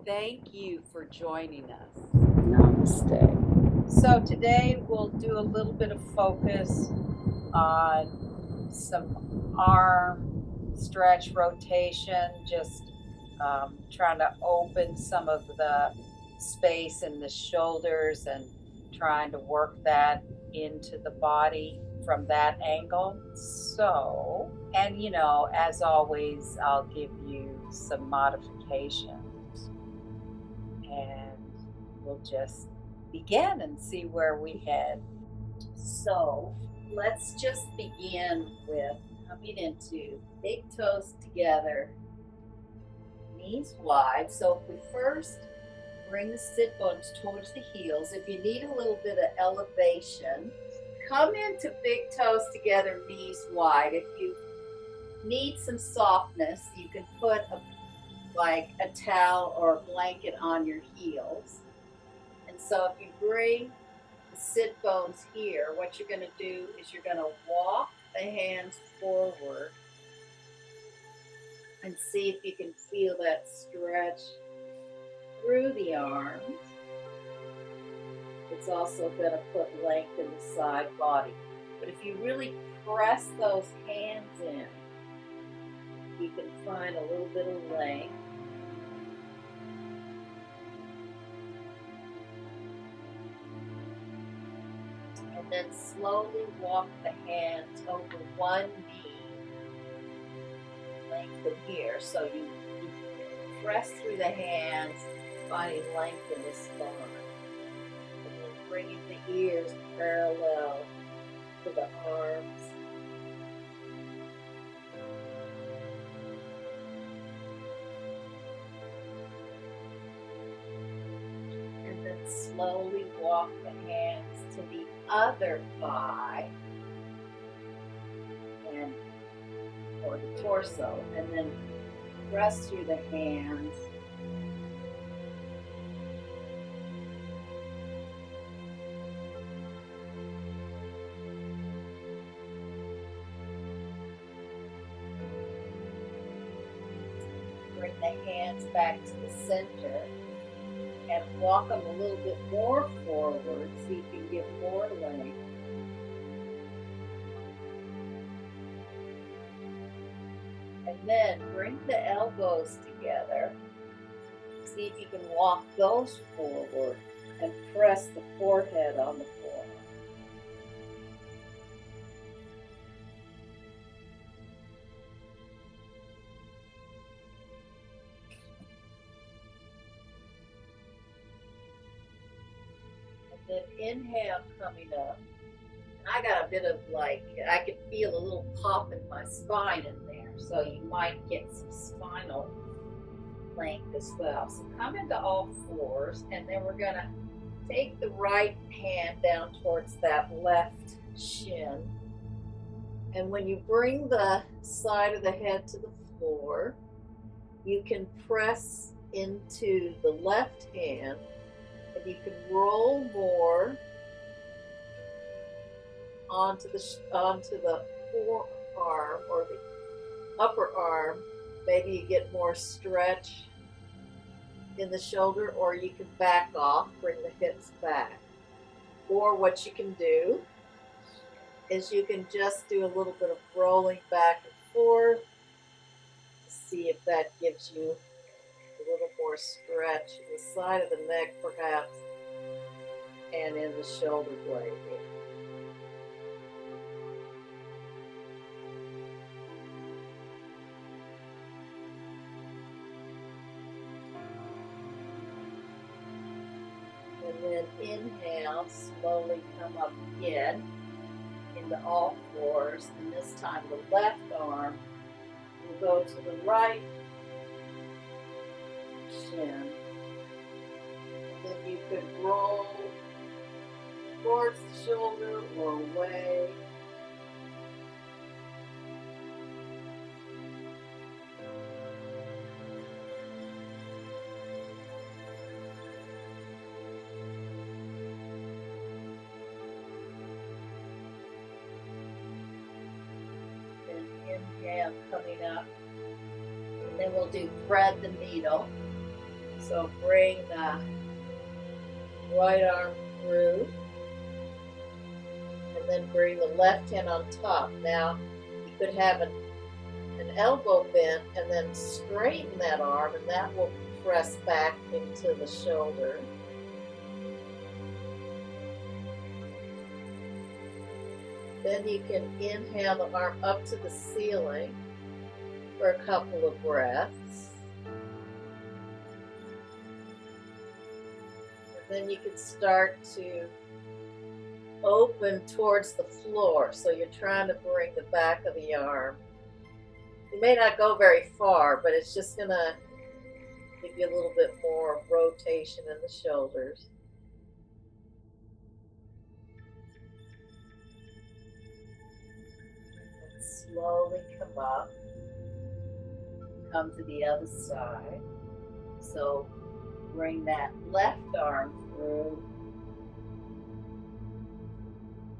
Thank you for joining us. Namaste. So today we'll do a little bit of focus on some arm stretch rotation, just trying to open some of the space in the shoulders and trying to work that into the body from that angle. So, and as always, I'll give you some modifications and we'll just begin and see where we head. So let's just begin with coming into big toes together, knees wide. So if we first bring the sit bones towards the heels, if you need a little bit of elevation, come into big toes together, knees wide. If you need some softness, you can put like a towel or a blanket on your heels. And so if you bring the sit bones here, what you're going to do is you're going to walk the hands forward and see if you can feel that stretch through the arms. It's also going to put length in the side body. But if you really press those hands in, you can find a little bit of length. And then slowly walk the hands over one knee, lengthen here. So you press through the hands, finding length in the spine. And then bringing the ears parallel to the arms. And then slowly walk the hands to the other thigh or the torso, and then press through the hands. Bring the hands back to the center and walk them a little bit more forward so you can get more length. And then bring the elbows together. See if you can walk those forward and press the forehead on the floor. And then inhale coming up. And I got a bit of I could feel a little pop in my spine in there. So you might get some spinal length as well. So come into all fours, and then we're gonna take the right hand down towards that left shin. And when you bring the side of the head to the floor, you can press into the left hand, and you can roll more onto the forearm or the upper arm. Maybe you get more stretch in the shoulder, or you can back off, bring the hips back. Or what you can do is you can just do a little bit of rolling back and forth to see if that gives you a little more stretch in the side of the neck perhaps, and in the shoulder blade here. And then inhale, slowly come up again into all fours, and this time the left arm will go to the right shin. And then you could roll towards the shoulder or away. Inhale coming up, and then we'll do thread the needle. So bring the right arm through, and then bring the left hand on top. Now, you could have an elbow bent and then straighten that arm, and that will press back into the shoulder. Then you can inhale the arm up to the ceiling for a couple of breaths. And then you can start to open towards the floor. So you're trying to bring the back of the arm. You may not go very far, but it's just going to give you a little bit more rotation in the shoulders. And slowly come up. Come to the other side. So bring that left arm through.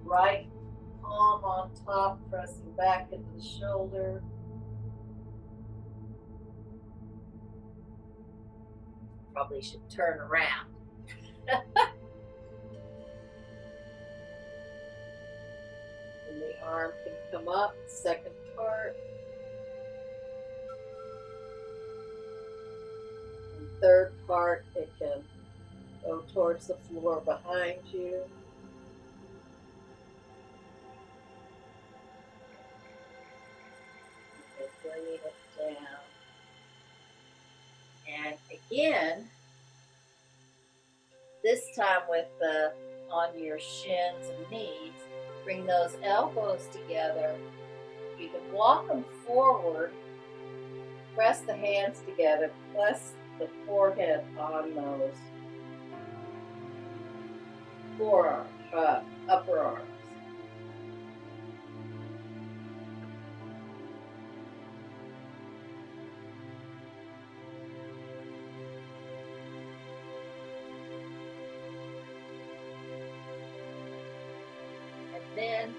Right palm on top, pressing back into the shoulder. Probably should turn around. And the arm can come up, second part. And third part, it can go towards the floor behind you. And bringing it down. And again, this time with the on your shins and knees, bring those elbows together. You can walk them forward, press the hands together, press the forehead on those upper arms. And then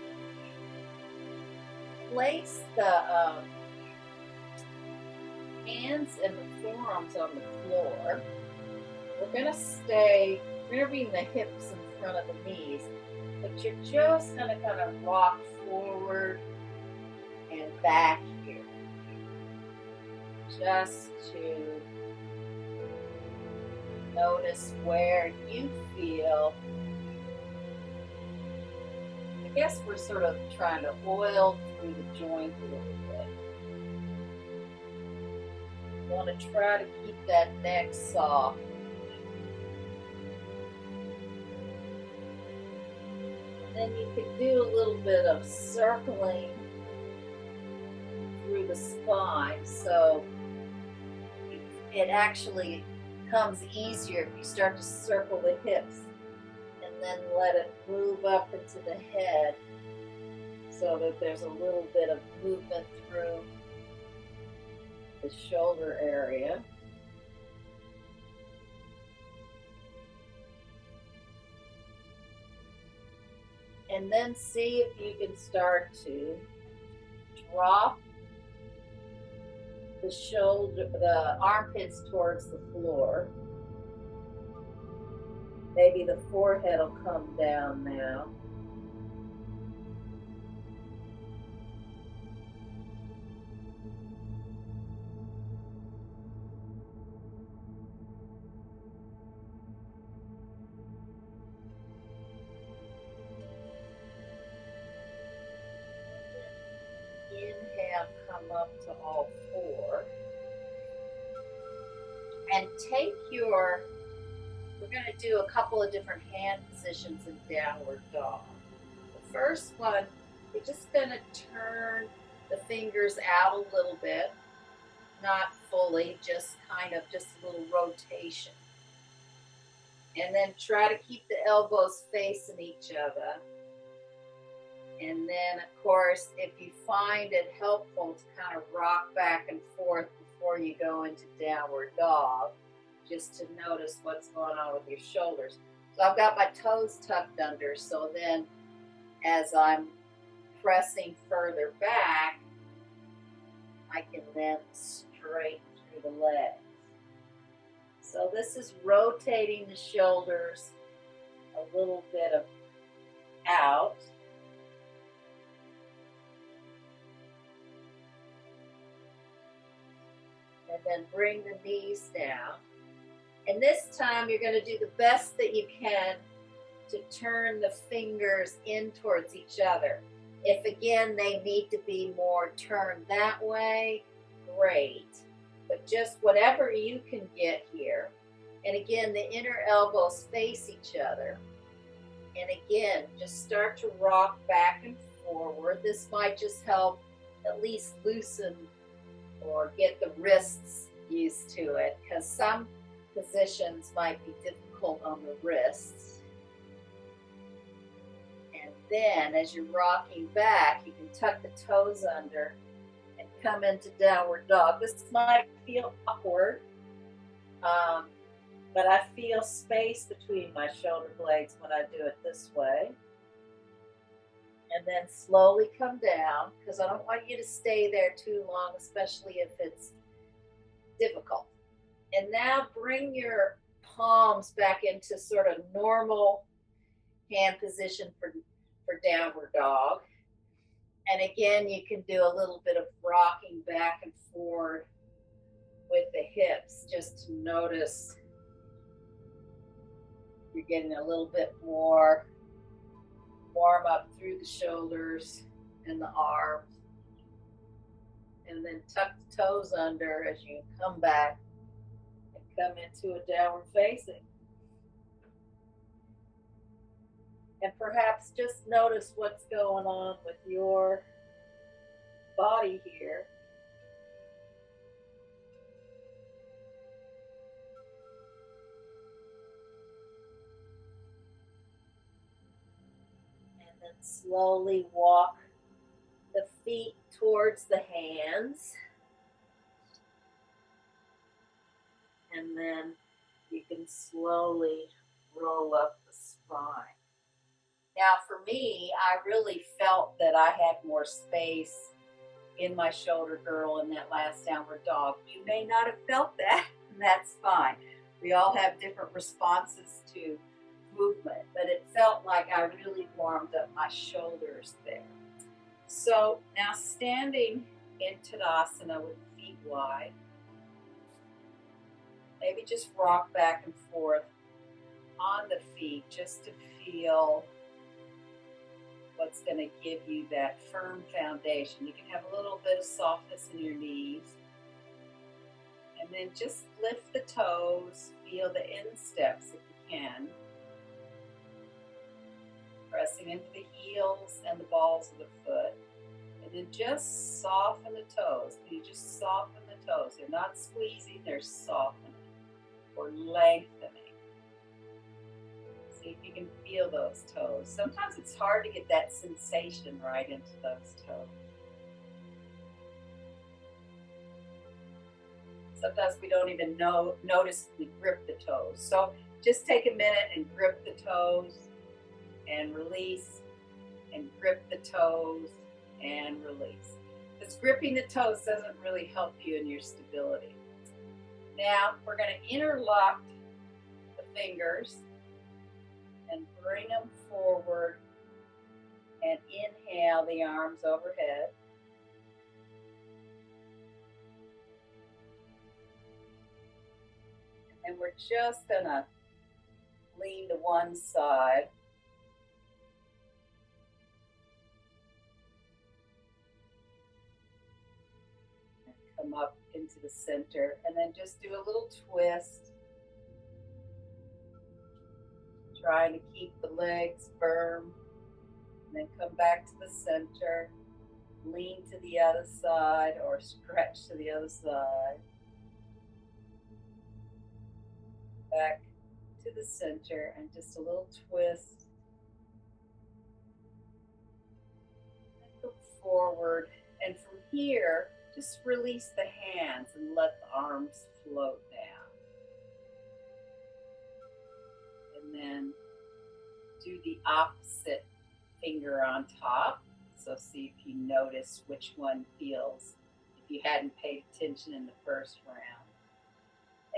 place the hands and the forearms on the floor. We're going to bring the hips in front of the knees, but you're just going to kind of rock forward and back here, just to notice where you feel. I guess we're sort of trying to oil through the joint a little bit. You want to try to keep that neck soft. Then you can do a little bit of circling through the spine, so it actually comes easier if you start to circle the hips and then let it move up into the head so that there's a little bit of movement through the shoulder area. And then see if you can start to drop the armpits towards the floor. Maybe the forehead will come down now. Inhale, come up to all four. And we're going to do a couple of different hand positions in downward dog. The first one, you're just going to turn the fingers out a little bit, not fully, just a little rotation. And then try to keep the elbows facing each other. And then, of course, if you find it helpful to kind of rock back and forth before you go into downward dog, just to notice what's going on with your shoulders. So I've got my toes tucked under, so then as I'm pressing further back, I can then straighten through the legs. So this is rotating the shoulders a little bit out. And then bring the knees down. And this time you're going to do the best that you can to turn the fingers in towards each other. If again they need to be more turned that way, great. But just whatever you can get here. And again, the inner elbows face each other. And again, just start to rock back and forward. This might just help at least loosen or get the wrists used to it, because some positions might be difficult on the wrists. And then as you're rocking back, you can tuck the toes under and come into downward dog. This might feel awkward, but I feel space between my shoulder blades when I do it this way. And then slowly come down, because I don't want you to stay there too long, especially if it's difficult. And now bring your palms back into sort of normal hand position for downward dog. And again, you can do a little bit of rocking back and forward with the hips, just to notice you're getting a little bit more warm up through the shoulders and the arms. And then tuck the toes under as you come back and come into a downward facing. And perhaps just notice what's going on with your body here. And then slowly walk the feet towards the hands. And then you can slowly roll up the spine. Now for me, I really felt that I had more space in my shoulder girdle in that last downward dog. You may not have felt that, and that's fine. We all have different responses to movement, but it felt like I really warmed up my shoulders there. So now standing in Tadasana with feet wide, maybe just rock back and forth on the feet just to feel what's going to give you that firm foundation. You can have a little bit of softness in your knees. And then just lift the toes, feel the insteps if you can. Pressing into the heels and the balls of the foot. And then just soften the toes. You just soften the toes. They're not squeezing, they're softening or lengthening. See if you can feel those toes. Sometimes it's hard to get that sensation right into those toes. Sometimes we don't even notice we grip the toes. So just take a minute and grip the toes and release, and grip the toes and release. Because gripping the toes doesn't really help you in your stability. Now we're going to interlock the fingers and bring them forward and inhale the arms overhead. And then we're just going to lean to one side. And come up into the center, and then just do a little twist. Trying to keep the legs firm, and then come back to the center, lean to the other side or stretch to the other side, back to the center, and just a little twist, and go forward. And from here, just release the hands and let the arms float down. And then do the opposite finger on top. So see if you notice which one feels, if you hadn't paid attention in the first round.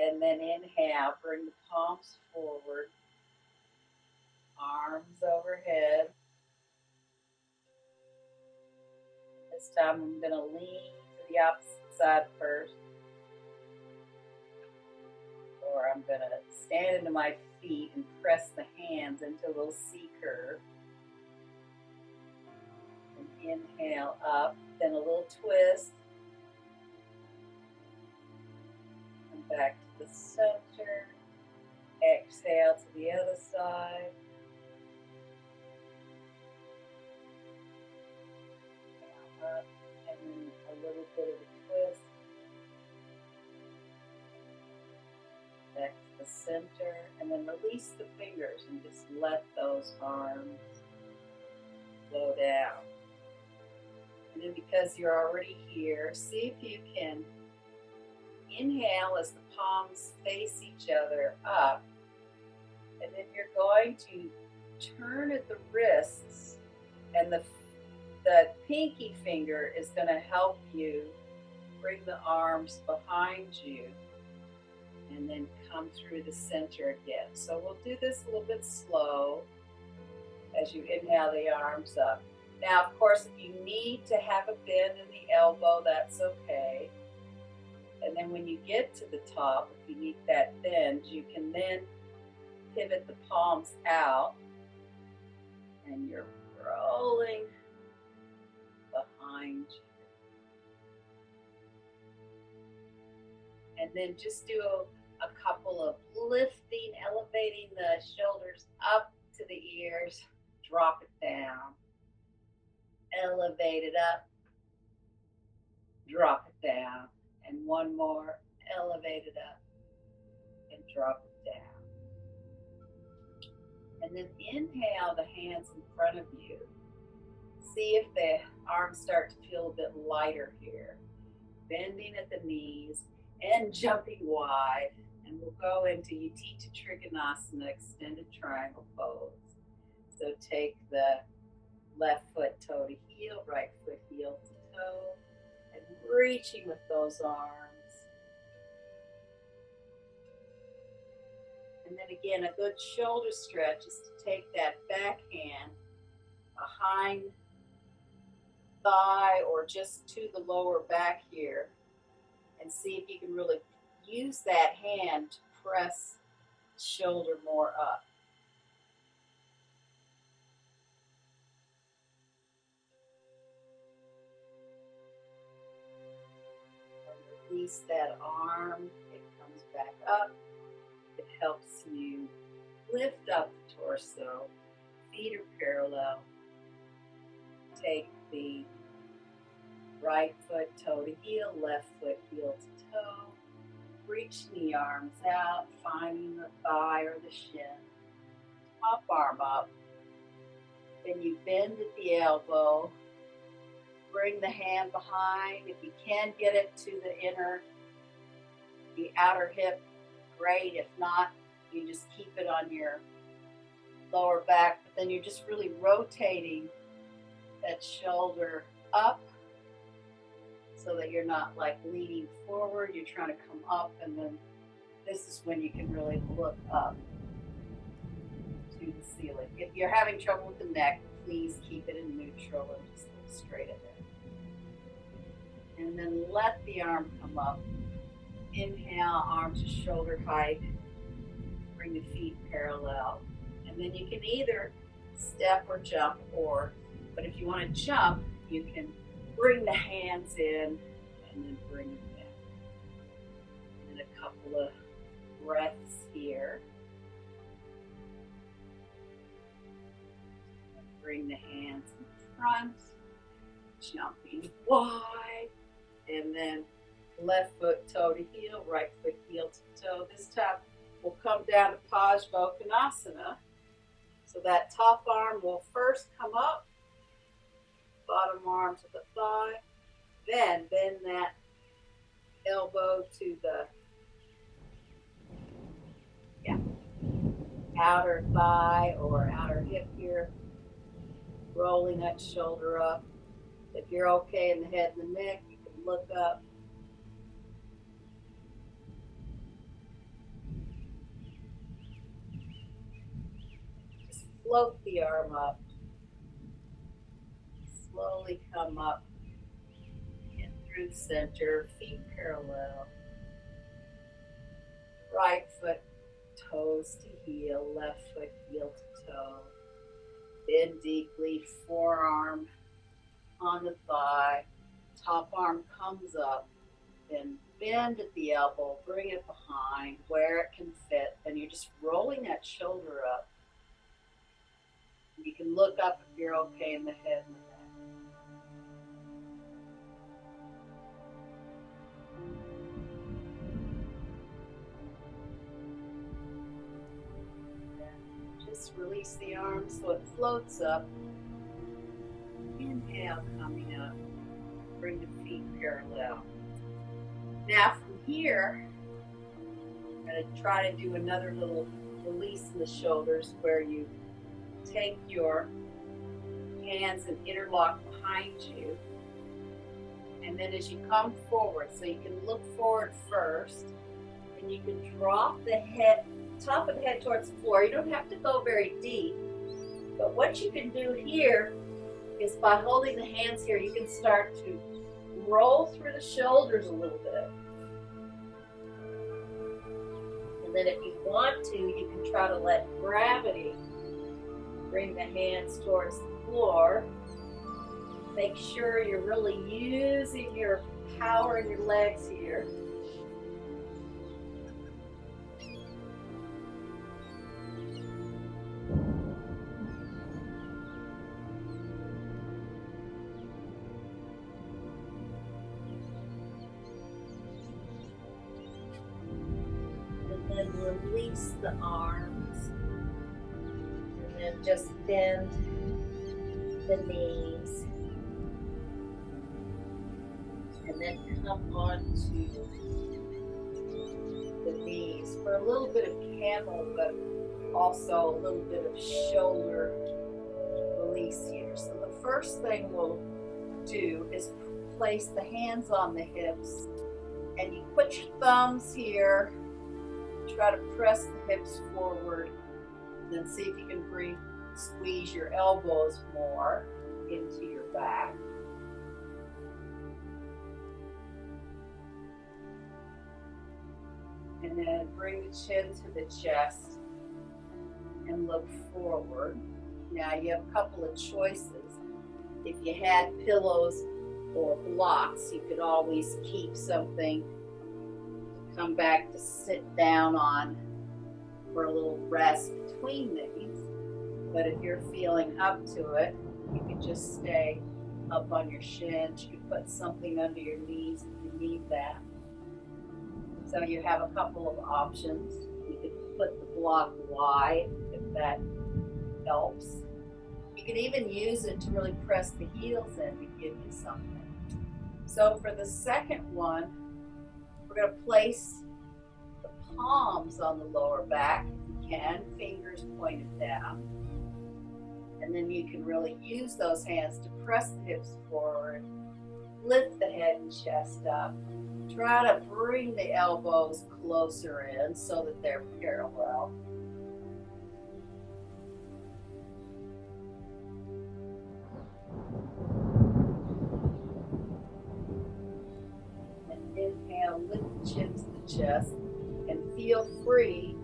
And then inhale, bring the palms forward, arms overhead. This time I'm going to lean to the opposite side first. Or I'm going to stand into my feet and press the hands into a little C curve. And inhale up, then a little twist. Come back to the center. Exhale to the other side. Up, and then a little bit of a twist. Back to the center, and then release the fingers and just let those arms flow down. And then because you're already here, see if you can inhale as the palms face each other up, and then you're going to turn at the wrists, and the pinky finger is going to help you bring the arms behind you and then come through the center again. So we'll do this a little bit slow as you inhale the arms up. Now, of course, if you need to have a bend in the elbow, that's okay. And then when you get to the top, if you need that bend, you can then pivot the palms out and you're rolling behind you. And then just do a couple of lifting, elevating the shoulders up to the ears, drop it down, elevate it up, drop it down, and one more, elevate it up and drop it down. And then inhale the hands in front of you. See if the arms start to feel a bit lighter here. Bending at the knees and jumping wide. And we'll go into Utthita Trigonosum, extended triangle pose. So take the left foot toe to heel, right foot heel to toe, and reaching with those arms. And then again, a good shoulder stretch is to take that back hand behind thigh or just to the lower back here, and see if you can really use that hand to press the shoulder more up. And release that arm, it comes back up. It helps you lift up the torso, feet are parallel. Take the right foot toe to heel, left foot heel to toe. Reach the arms out, finding the thigh or the shin. Top arm up. Then you bend at the elbow. Bring the hand behind. If you can get it to the outer hip, great. If not, you just keep it on your lower back. But then you're just really rotating that shoulder up so that you're not like leaning forward. You're trying to come up, and then this is when you can really look up to the ceiling. If you're having trouble with the neck, please keep it in neutral and just look straight ahead. And then let the arm come up. Inhale, arms to shoulder height. Bring the feet parallel. And then you can either step or jump, but if you want to jump, you can bring the hands in and then bring them down. And a couple of breaths here. Bring the hands in front, jumping wide, and then left foot toe to heel, right foot heel to toe. This time we'll come down to Parsvakonasana. So that top arm will first come up, bottom arm to the thigh, then bend that elbow to the outer thigh or outer hip here, rolling that shoulder up. If you're okay in the head and the neck, you can look up. float the arm up. Slowly come up in through center, feet parallel. Right foot toes to heel, left foot heel to toe. Bend deeply, forearm on the thigh, top arm comes up, then bend at the elbow, bring it behind where it can fit, and you're just rolling that shoulder up. You can look up if you're okay in the head and the neck. Just release the arm so it floats up. Inhale, coming up. Bring the feet parallel. Now from here, I'm going to try to do another little release in the shoulders where you take your hands and interlock behind you. And then as you come forward, so you can look forward first, and you can drop the head, top of the head towards the floor. You don't have to go very deep, but what you can do here is by holding the hands here, you can start to roll through the shoulders a little bit. And then if you want to, you can try to let gravity bring the hands towards the floor. Make sure you're really using your power in your legs here. And then release the arms. And then just bend the knees. And then come onto the knees for a little bit of camel, but also a little bit of shoulder release here. So the first thing we'll do is place the hands on the hips, and you put your thumbs here, try to press the hips forward, and then see if you can squeeze your elbows more into your back. And then bring the chin to the chest and look forward. Now you have a couple of choices. If you had pillows or blocks, you could always keep something to come back to sit down on for a little rest between these. But if you're feeling up to it, you could just stay up on your shins. You could put something under your knees if you need that. So you have a couple of options. You could put the block wide if that helps. You can even use it to really press the heels in to give you something. So for the second one, we're going to place the palms on the lower back if you can, fingers pointed down. And then you can really use those hands to press the hips forward, lift the head and chest up. Try to bring the elbows closer in so that they're parallel. And inhale, lift the chin to the chest, and feel free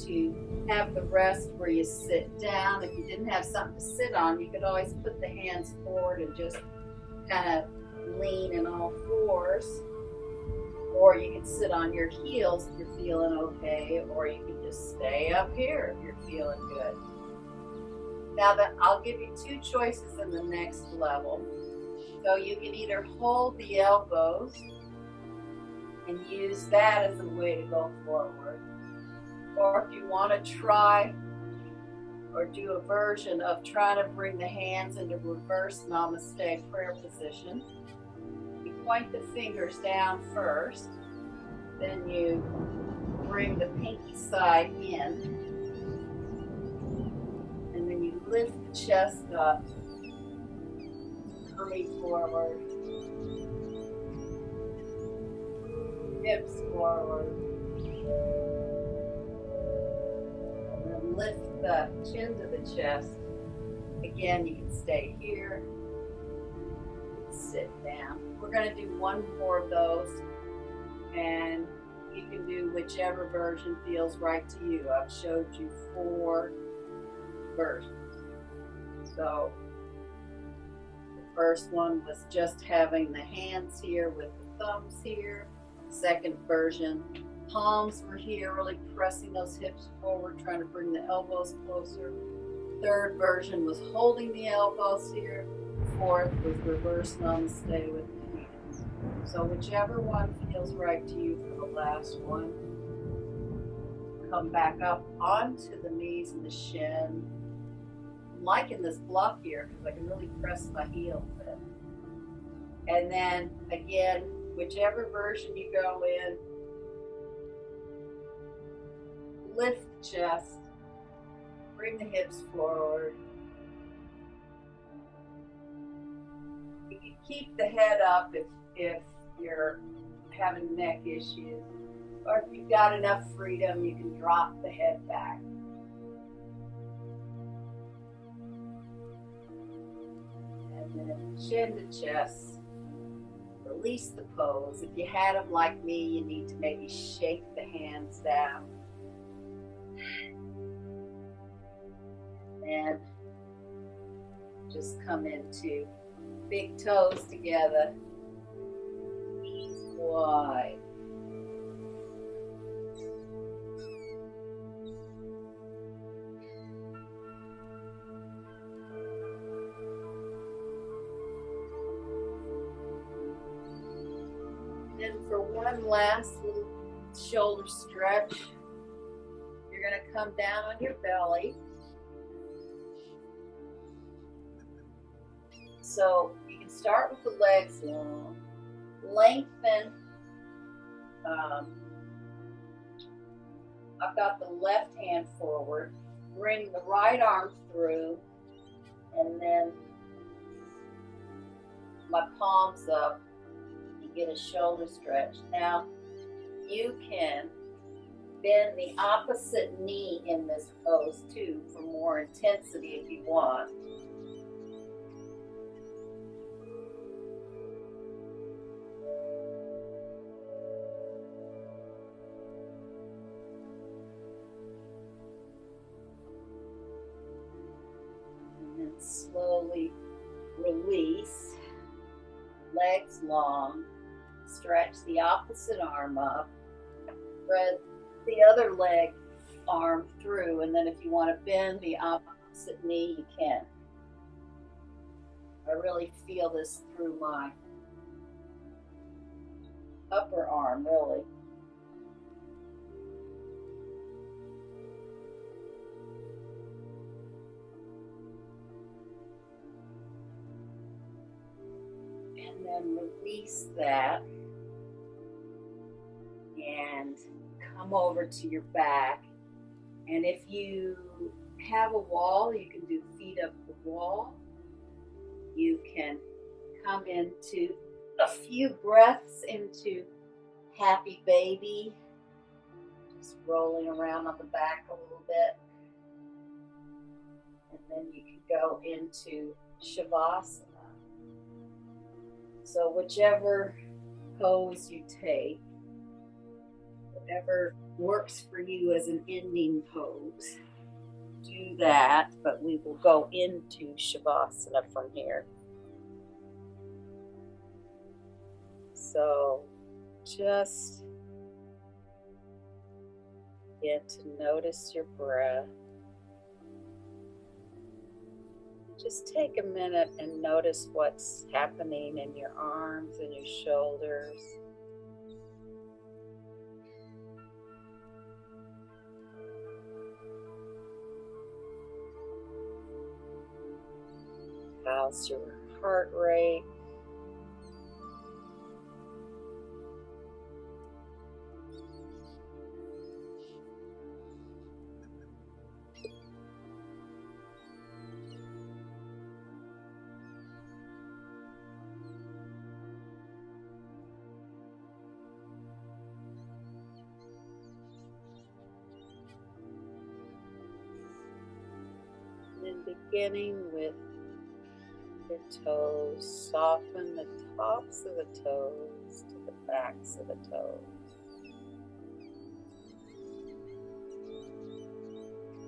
to have the rest where you sit down. If you didn't have something to sit on, you could always put the hands forward and just kind of lean in all fours. Or you can sit on your heels if you're feeling okay, or you can just stay up here if you're feeling good. Now I'll give you two choices in the next level. So you can either hold the elbows and use that as a way to go forward. Or if you want to try or do a version of trying to bring the hands into reverse namaste prayer position, you point the fingers down first, then you bring the pinky side in, and then you lift the chest up, coming forward, hips forward, and then lift the chin to the chest. Again, you can stay here, sit down. We're going to do one more of those, and you can do whichever version feels right to you. I've showed you 4 versions. So the first one was just having the hands here with the thumbs here. Second version, palms were here, really pressing those hips forward, trying to bring the elbows closer. Third version was holding the elbows here. Fourth was reverse namaste with the hands. So whichever one feels right to you for the last one. Come back up onto the knees and the shin. I'm liking this block here because I can really press my heel a bit. And then again, whichever version you go in, lift the chest, bring the hips forward. You can keep the head up if you're having neck issues, or if you've got enough freedom, you can drop the head back. And then chin to chest. Release the pose. If you had them like me, you need to maybe shake the hands down. And just come into big toes together, knees wide. Then for one last little shoulder stretch, you're going to come down on your belly. So you can start with the legs long, lengthen. I've got the left hand forward, bring the right arm through, and then my palms up. You get a shoulder stretch. Now you can bend the opposite knee in this pose too for more intensity if you want. Slowly release, legs long, stretch the opposite arm up, spread the other leg arm through, and then if you want to bend the opposite knee, you can. I really feel this through my upper arm, really. And then release that and come over to your back. And if you have a wall, you can do feet up the wall. You can come into a few breaths into happy baby, just rolling around on the back a little bit. And then you can go into Shavasana. So whichever pose you take, whatever works for you as an ending pose, do that, but we will go into Shavasana from here. So just get to notice your breath. Just take a minute and notice what's happening in your arms and your shoulders. How's your heart rate? beginning with your toes, soften the tops of the toes to the backs of the toes.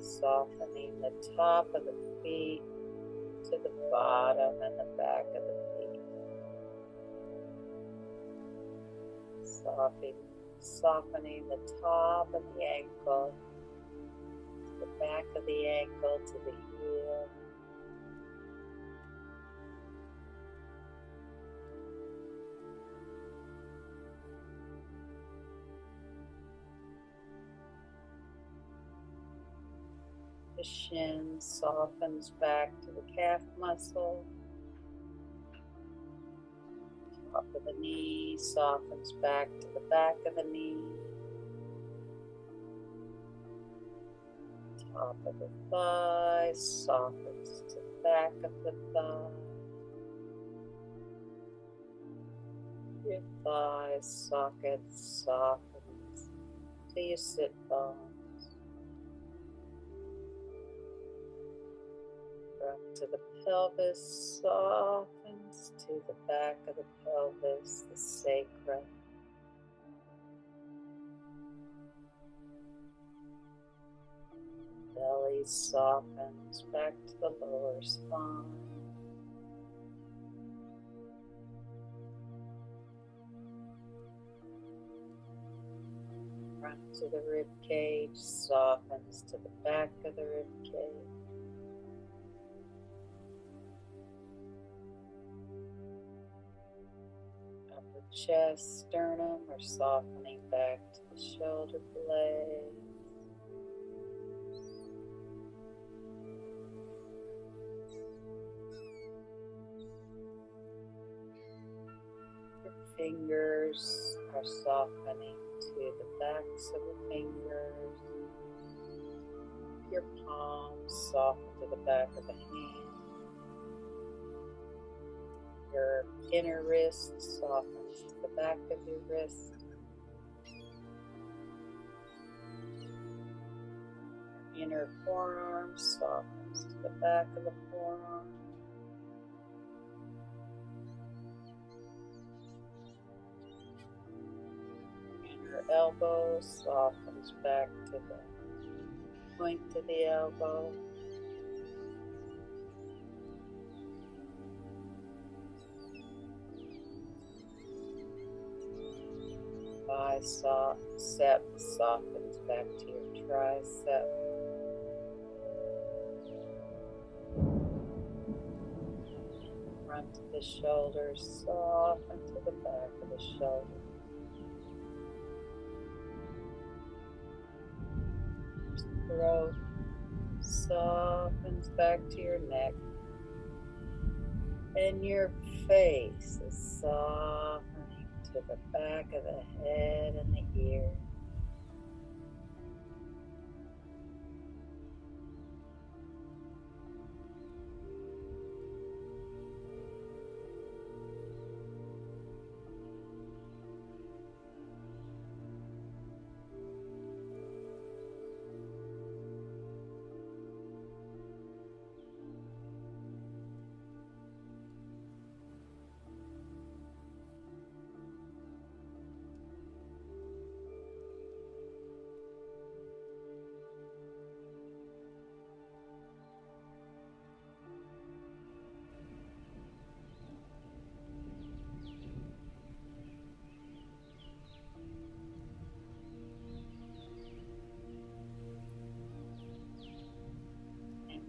Softening the top of the feet to the bottom and the back of the feet. Softening the top of the ankle to the back of the ankle to the heel. The shin softens back to the calf muscle. Top of the knee softens back to the back of the knee. Top of the thigh softens to the back of the thigh. Your thigh socket softens to your sit bones. Front to the pelvis softens to the back of the pelvis, the sacrum. Belly softens back to the lower spine. Front to the rib cage softens to the back of the rib cage. Upper chest, sternum are softening back to the shoulder blades. Your fingers are softening to the backs of the fingers. Your palms soften to the back of the hand. Your inner wrist softens to the back of your wrist. Your inner forearm softens to the back of the forearm. Your elbow softens back to the point of the elbow. Bicep softens back to your tricep. Front of the shoulders soften to the back of the shoulder. Throat softens back to your neck. And your face is softening to the back of the head and the ear.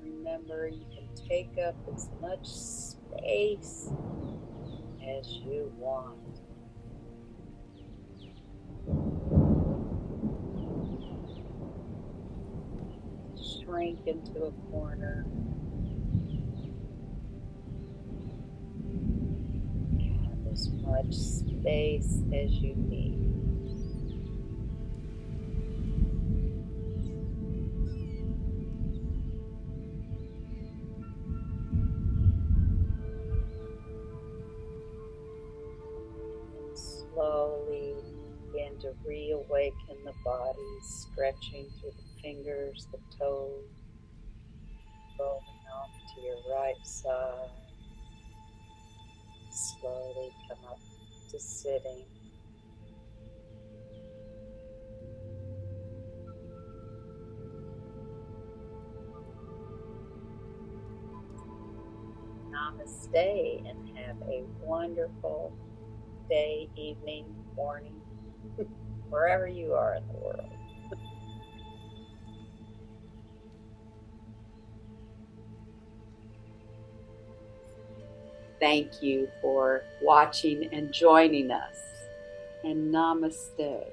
Remember, you can take up as much space as you want. Shrink into a corner. Have as much space as you need. Slowly begin to reawaken the body, stretching through the fingers, the toes, rolling your right side. Slowly come up to sitting. Namaste, and have a wonderful day, evening, morning, wherever you are in the world. Thank you for watching and joining us. And namaste.